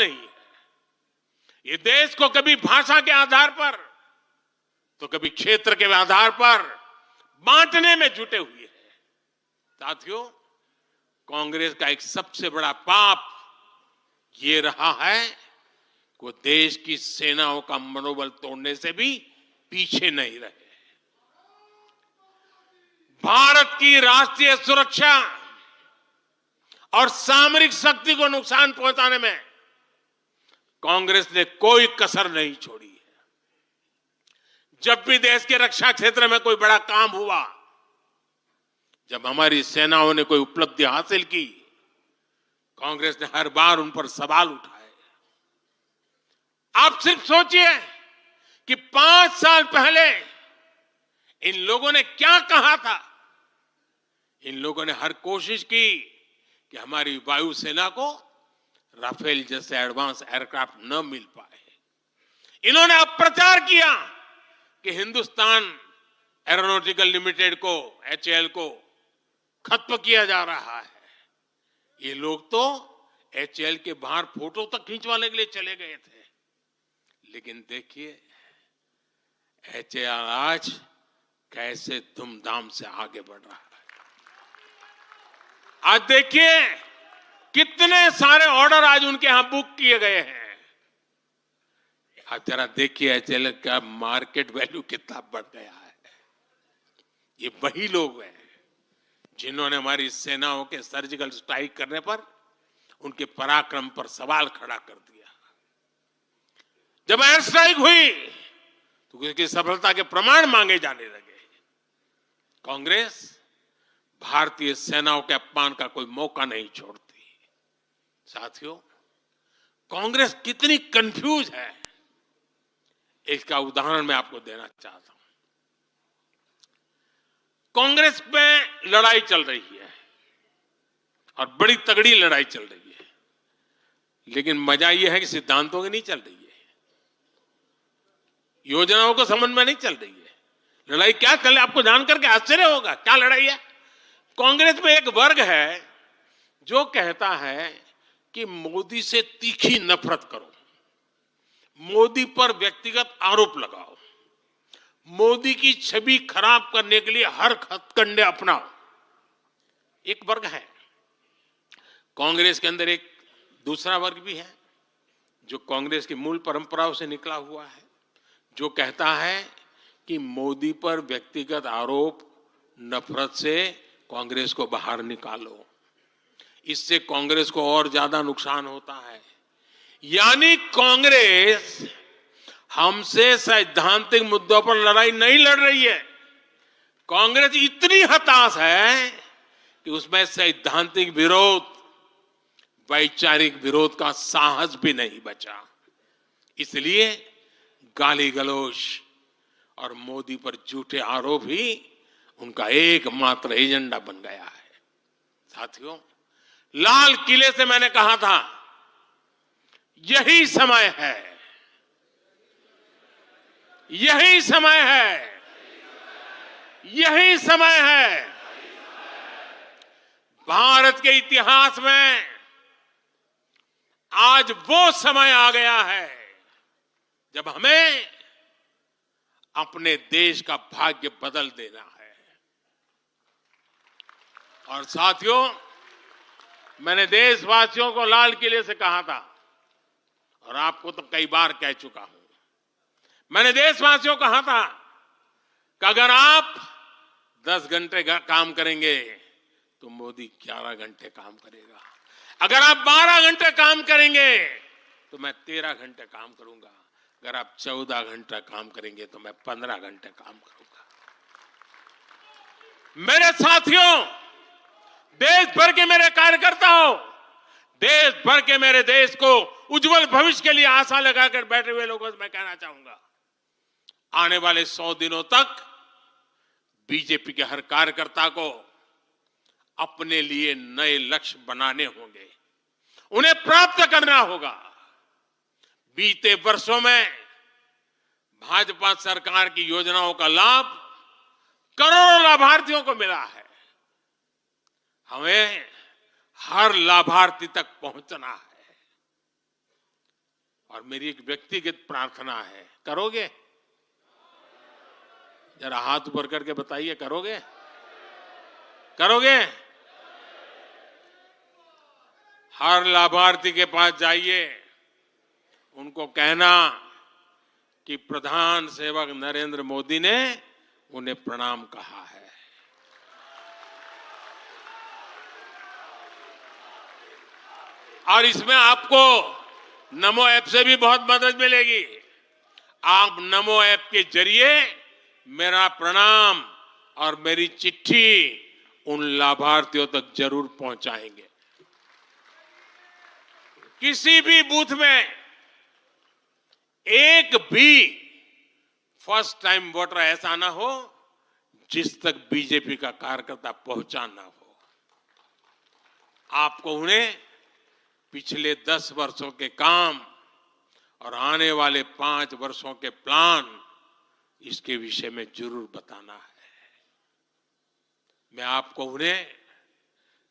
नहीं है। ये देश को कभी भाषा के आधार पर तो कभी क्षेत्र के आधार पर बांटने में जुटे हुए हैं। साथियों, कांग्रेस का एक सबसे बड़ा पाप ये रहा है कि वो देश की सेनाओं का मनोबल तोड़ने से भी पीछे नहीं रहे। भारत की राष्ट्रीय सुरक्षा और सामरिक शक्ति को नुकसान पहुंचाने में कांग्रेस ने कोई कसर नहीं छोड़ी है। जब भी देश के रक्षा क्षेत्र में कोई बड़ा काम हुआ, जब हमारी सेनाओं ने कोई उपलब्धि हासिल की, कांग्रेस ने हर बार उन पर सवाल उठाए। आप सिर्फ सोचिए कि 5 साल पहले इन लोगों ने क्या कहा था। इन लोगों ने हर कोशिश की कि हमारी वायुसेना को राफेल जैसे एडवांस एयरक्राफ्ट न मिल पाए। इन्होंने अप्रचार किया कि हिंदुस्तान एरोनॉटिकल लिमिटेड को, HAL को खत्म किया जा रहा है। ये लोग तो HAL के बाहर फोटो तक खींचवाने के लिए चले गए थे। लेकिन देखिए HAL आज कैसे धूमधाम से आगे बढ़ रहा है। आज देखिए कितने सारे ऑर्डर आज उनके यहां बुक किए गए हैं। आज जरा देखिए HAL का मार्केट वैल्यू कितना बढ़ गया है। ये वही लोग हैं जिन्होंने हमारी सेनाओं के सर्जिकल स्ट्राइक करने पर उनके पराक्रम पर सवाल खड़ा कर दिया। जब एयर स्ट्राइक हुई तो उसकी सफलता के प्रमाण मांगे जाने लगे। कांग्रेस भारतीय सेनाओं के अपमान का कोई मौका नहीं छोड़ती। साथियों, कांग्रेस कितनी कंफ्यूज है, इसका उदाहरण मैं आपको देना चाहता हूं। कांग्रेस में लड़ाई चल रही है और बड़ी तगड़ी लड़ाई चल रही है, लेकिन मजा यह है कि सिद्धांतों की नहीं चल रही है, योजनाओं को समझ में नहीं चल रही है। लड़ाई क्या चल रही है आपको जानकर के आश्चर्य होगा। क्या लड़ाई है? कांग्रेस में एक वर्ग है जो कहता है कि मोदी से तीखी नफरत करो, मोदी पर व्यक्तिगत आरोप लगाओ, मोदी की छवि खराब करने के लिए हर हथकंडे अपनाओ। एक वर्ग है। कांग्रेस के अंदर एक दूसरा वर्ग भी है जो कांग्रेस की मूल परंपराओं से निकला हुआ है, जो कहता है कि मोदी पर व्यक्तिगत आरोप, नफरत से कांग्रेस को बाहर निकालो, इससे कांग्रेस को और ज्यादा नुकसान होता है। यानी कांग्रेस हमसे सैद्धांतिक मुद्दों पर लड़ाई नहीं लड़ रही है। कांग्रेस इतनी हताश है कि उसमें सैद्धांतिक विरोध, वैचारिक विरोध का साहस भी नहीं बचा। इसलिए गाली गलौज और मोदी पर झूठे आरोप ही उनका एकमात्र एजेंडा बन गया है। साथियों, लाल किले से मैंने कहा था यही समय है, यही समय है, यही समय है। भारत के इतिहास में आज वो समय आ गया है जब हमें अपने देश का भाग्य बदल देना है। और साथियों, मैंने देशवासियों को लाल किले से कहा था और आपको तो कई बार कह चुका हूं। मैंने देशवासियों को कहा था कि अगर आप 10 घंटे काम करेंगे तो मोदी 11 घंटे काम करेगा। अगर आप 12 घंटे काम करेंगे तो मैं 13 घंटे काम करूंगा। अगर आप 14 घंटा काम करेंगे तो मैं 15 घंटे काम करूंगा। मेरे साथियों, देश भर के मेरे कार्यकर्ताओं, देश भर के मेरे देश को उज्जवल भविष्य के लिए आशा लगाकर बैठे हुए लोगों से मैं कहना चाहूंगा, आने वाले 100 दिनों तक बीजेपी के हर कार्यकर्ता को अपने लिए नए लक्ष्य बनाने होंगे, उन्हें प्राप्त करना होगा। बीते वर्षों में भाजपा सरकार की योजनाओं का लाभ करोड़ों लाभार्थियों को मिला है। हमें हर लाभार्थी तक पहुंचना है। और मेरी एक व्यक्तिगत प्रार्थना है, करोगे? जरा हाथ ऊपर करके बताइए, करोगे? करोगे? हर लाभार्थी के पास जाइए, उनको कहना कि प्रधान सेवक नरेंद्र मोदी ने उन्हें प्रणाम कहा है। और इसमें आपको नमो ऐप से भी बहुत मदद मिलेगी। आप नमो ऐप के जरिए मेरा प्रणाम और मेरी चिट्ठी उन लाभार्थियों तक जरूर पहुंचाएंगे। किसी भी बूथ में एक भी फर्स्ट टाइम वोटर ऐसा ना हो जिस तक बीजेपी का कार्यकर्ता पहुंचा ना हो। आपको उन्हें पिछले 10 वर्षों के काम और आने वाले 5 वर्षों के प्लान, इसके विषय में जरूर बताना है। मैं आपको उन्हें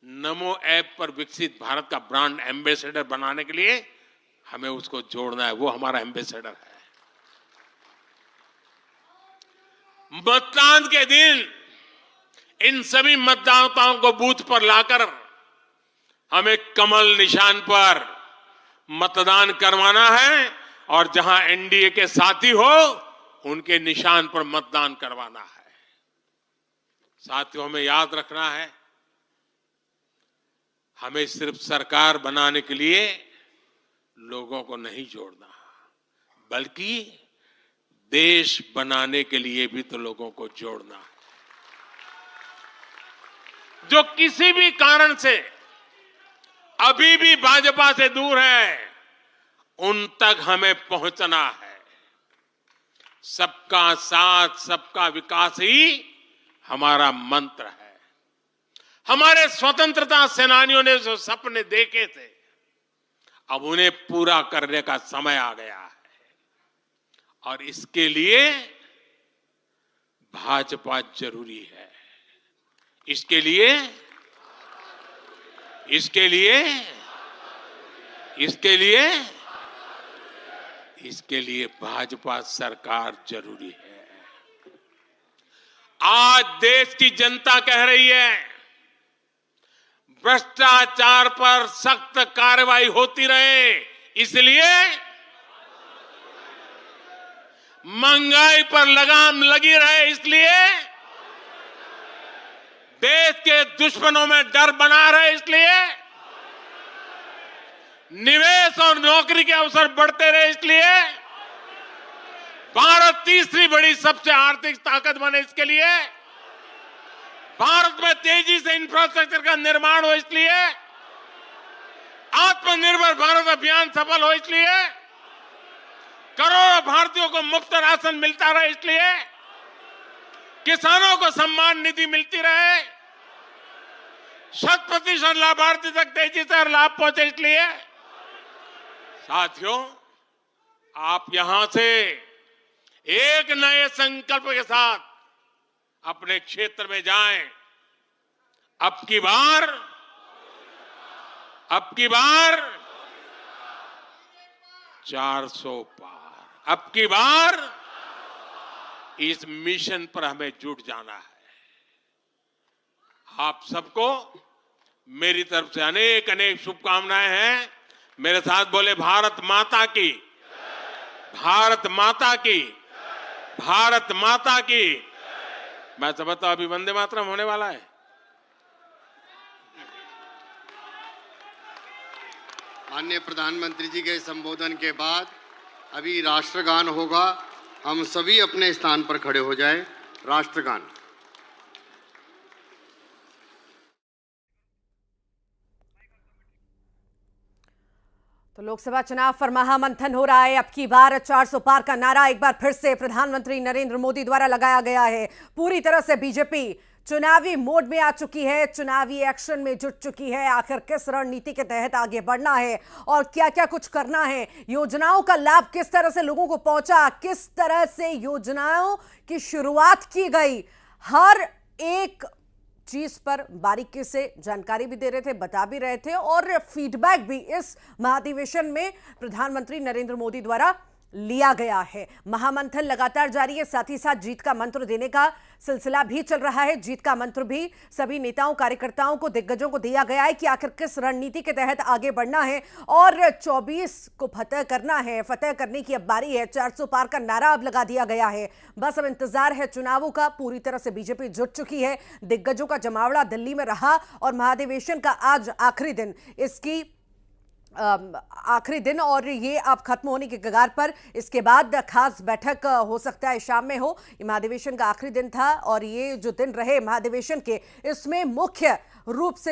नमो ऐप पर विकसित भारत का ब्रांड एम्बेसडर बनाने के लिए हमें उसको जोड़ना है। वो हमारा एम्बेसडर है। मतदान के दिन इन सभी मतदाताओं को बूथ पर लाकर हमें कमल निशान पर मतदान करवाना है और जहां एनडीए के साथी हो उनके निशान पर मतदान करवाना है। साथियों, हमें याद रखना है, हमें सिर्फ सरकार बनाने के लिए लोगों को नहीं जोड़ना, बल्कि देश बनाने के लिए भी तो लोगों को जोड़ना है। जो किसी भी कारण से अभी भी भाजपा से दूर है, उन तक हमें पहुंचना है। सबका साथ, सबका विकास ही हमारा मंत्र है। हमारे स्वतंत्रता सेनानियों ने जो सपने देखे थे, अब उन्हें पूरा करने का समय आ गया है। और इसके लिए भाजपा जरूरी है। इसके लिए भाजपा सरकार जरूरी है। आज देश की जनता कह रही है, भ्रष्टाचार पर सख्त कार्रवाई होती रहे, इसलिए महंगाई पर लगाम लगी रहे, इसलिए देश के दुश्मनों में डर बना रहे, इसलिए निवेश और नौकरी के अवसर बढ़ते रहे, इसलिए भारत तीसरी बड़ी सबसे आर्थिक ताकत बने, इसके लिए भारत में तेजी से इंफ्रास्ट्रक्चर का निर्माण हो, इसलिए आत्मनिर्भर भारत अभियान सफल हो, इसलिए करोड़ों भारतीयों को मुफ्त राशन मिलता रहे, इसलिए किसानों को सम्मान निधि मिलती रहे, 100% लाभार्थी तक तेजी से लाभ पहुंचे, इसलिए साथियों, आप यहां से एक नए संकल्प के साथ अपने क्षेत्र में जाएं। अब की बार 400 पार, अब की बार इस मिशन पर हमें जुट जाना है। आप सबको मेरी तरफ से अनेक अनेक शुभकामनाएं हैं। मेरे साथ बोले, भारत माता की, भारत माता की, भारत माता की। मैं समझता हूं अभी वंदे मातरम होने वाला है। माननीय प्रधानमंत्री जी के संबोधन के बाद अभी राष्ट्रगान होगा। हम सभी अपने स्थान पर खड़े हो जाएं। राष्ट्रगान। तो लोकसभा चुनाव पर महामंथन हो रहा है। अब की बार 400 पार का नारा एक बार फिर से प्रधानमंत्री नरेंद्र मोदी द्वारा लगाया गया है। पूरी तरह से बीजेपी चुनावी मोड में आ चुकी है, चुनावी एक्शन में जुट चुकी है। आखिर किस रणनीति के तहत आगे बढ़ना है और क्या क्या कुछ करना है, योजनाओं का लाभ किस तरह से लोगों को पहुंचा, किस तरह से योजनाओं की शुरुआत की गई, हर एक चीज पर बारीकी से जानकारी भी दे रहे थे, बता भी रहे थे और फीडबैक भी इस महाधिवेशन में प्रधानमंत्री नरेंद्र मोदी द्वारा लिया गया है। महामंथन लगातार जारी है, साथ ही साथ जीत का मंत्र देने का सिलसिला भी चल रहा है। जीत का मंत्र भी सभी नेताओं, कार्यकर्ताओं को, दिग्गजों को दिया गया है कि आखिर किस रणनीति के तहत आगे बढ़ना है और 24 को फतेह करना है। फतेह करने की अब बारी है। 400 पार का नारा अब लगा दिया गया है। बस अब इंतजार है चुनावों का। पूरी तरह से बीजेपी जुट चुकी है। दिग्गजों का जमावड़ा दिल्ली में रहा और महाधिवेशन का आज आखिरी दिन, इसकी आखिरी दिन और ये अब खत्म होने के कगार पर। इसके बाद खास बैठक हो सकता है शाम में हो। ये महाधिवेशन का आखिरी दिन था और ये जो दिन रहे महाधिवेशन के, इसमें मुख्य रूप से